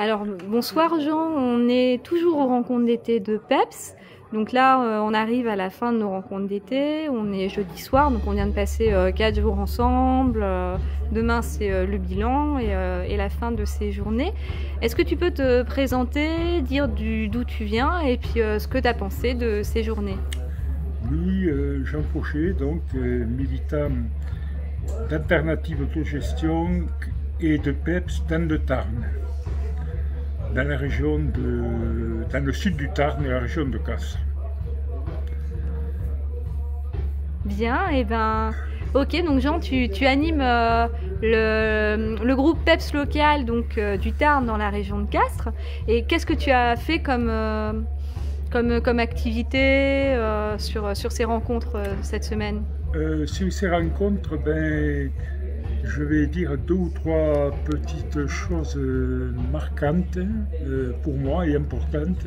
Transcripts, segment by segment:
Alors, bonsoir Jean, on est toujours aux rencontres d'été de PEPS. Donc là, on arrive à la fin de nos rencontres d'été, on est jeudi soir, donc on vient de passer 4 jours ensemble. Demain, c'est le bilan et la fin de ces journées. Est-ce que tu peux te présenter, dire d'où tu viens et puis ce que tu as pensé de ces journées? Oui, Jean Fauché, donc militant d'Alternative Autogestion et de PEPS dans le Tarn, dans la région dans le sud du Tarn et la région de Castres. Bien, et ben, ok, donc Jean, tu animes le groupe PEPS local donc, du Tarn dans la région de Castres. Et qu'est-ce que tu as fait comme activité sur ces rencontres cette semaine? Sur ces rencontres, je vais dire 2 ou 3 petites choses marquantes pour moi et importantes.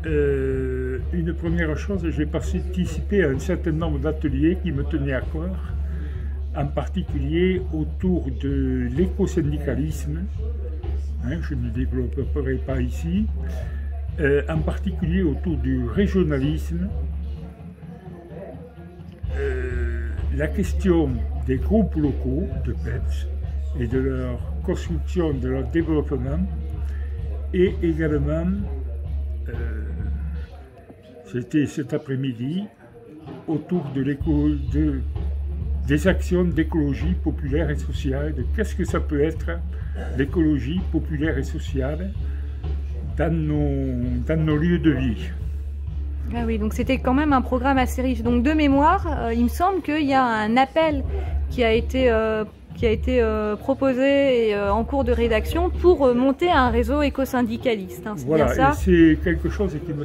Une première chose, j'ai participé à un certain nombre d'ateliers qui me tenaient à cœur, en particulier autour de l'écosyndicalisme, je ne développerai pas ici, en particulier autour du régionalisme, la question des groupes locaux de PEPS et de leur construction, de leur développement, et également, c'était cet après-midi, autour des actions d'écologie populaire et sociale, de qu'est-ce que ça peut être l'écologie populaire et sociale dans nos lieux de vie. Ah oui, donc c'était quand même un programme assez riche. Donc de mémoire, il me semble qu'il y a un appel qui a été proposé et en cours de rédaction pour monter un réseau éco-syndicaliste. C'est voilà, bien ça? et c'est quelque chose qui me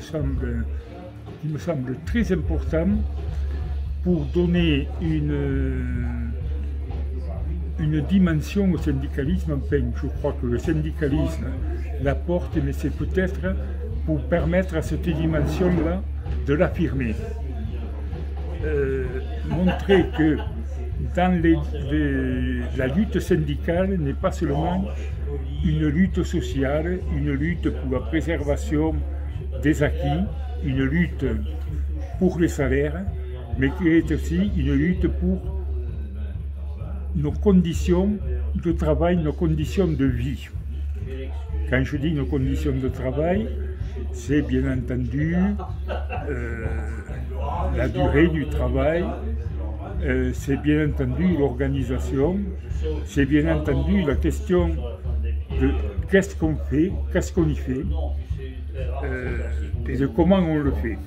semble très important pour donner une dimension au syndicalisme. Enfin, je crois que le syndicalisme l'apporte, mais c'est peut-être pour permettre à cette dimension-là de l'affirmer. Montrer que la lutte syndicale n'est pas seulement une lutte sociale, une lutte pour la préservation des acquis, une lutte pour les salaires, mais qui est aussi une lutte pour nos conditions de travail, nos conditions de vie. Quand je dis nos conditions de travail, c'est bien entendu la durée du travail, c'est bien entendu l'organisation, c'est bien entendu la question de qu'est-ce qu'on fait, qu'est-ce qu'on y fait, et de comment on le fait.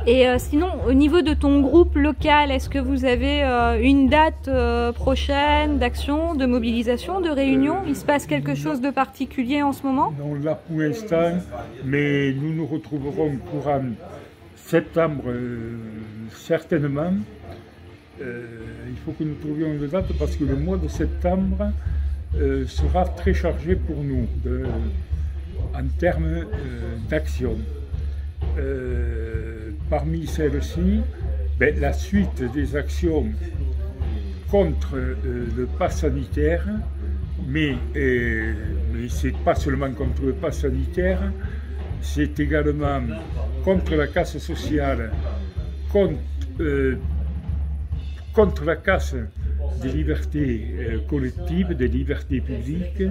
Et sinon, au niveau de ton groupe local, est-ce que vous avez une date prochaine d'action, de mobilisation, de réunion? Il se passe quelque chose de particulier en ce moment? Non, là pour l'instant, mais nous nous retrouverons courant septembre certainement. Il faut que nous trouvions une date parce que le mois de septembre sera très chargé pour nous en termes d'action. Parmi celles-ci, la suite des actions contre le pass sanitaire, mais ce n'est pas seulement contre le pass sanitaire, c'est également contre la casse sociale, contre la casse des libertés collectives, des libertés publiques,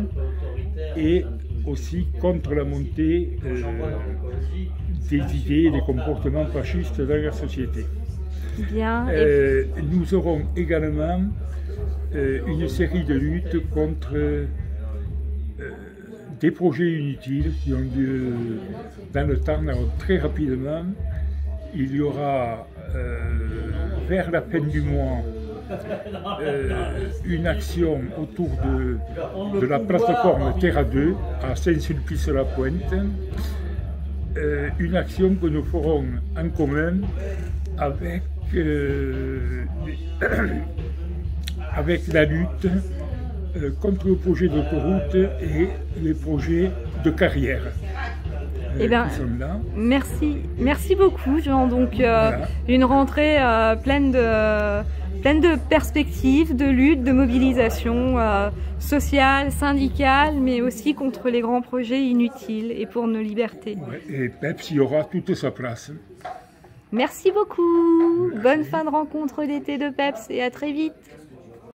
et aussi contre la montée des idées et des comportements fascistes dans la société. Bien. Nous aurons également une série de luttes contre des projets inutiles qui ont lieu dans le Tarn. Alors, très rapidement, il y aura vers la fin du mois une action autour de la plateforme Terra 2 à Saint-Sulpice-la-Pointe, une action que nous ferons en commun avec la lutte contre le projet d'autoroute et les projets de carrière. qui sont là. Merci beaucoup, Jean. Donc, voilà. Une rentrée pleine de perspectives, de lutte, de mobilisation sociale, syndicale, mais aussi contre les grands projets inutiles et pour nos libertés. Ouais, et PEPS y aura toute sa place. Merci beaucoup. Bonne fin de rencontre d'été de PEPS et à très vite.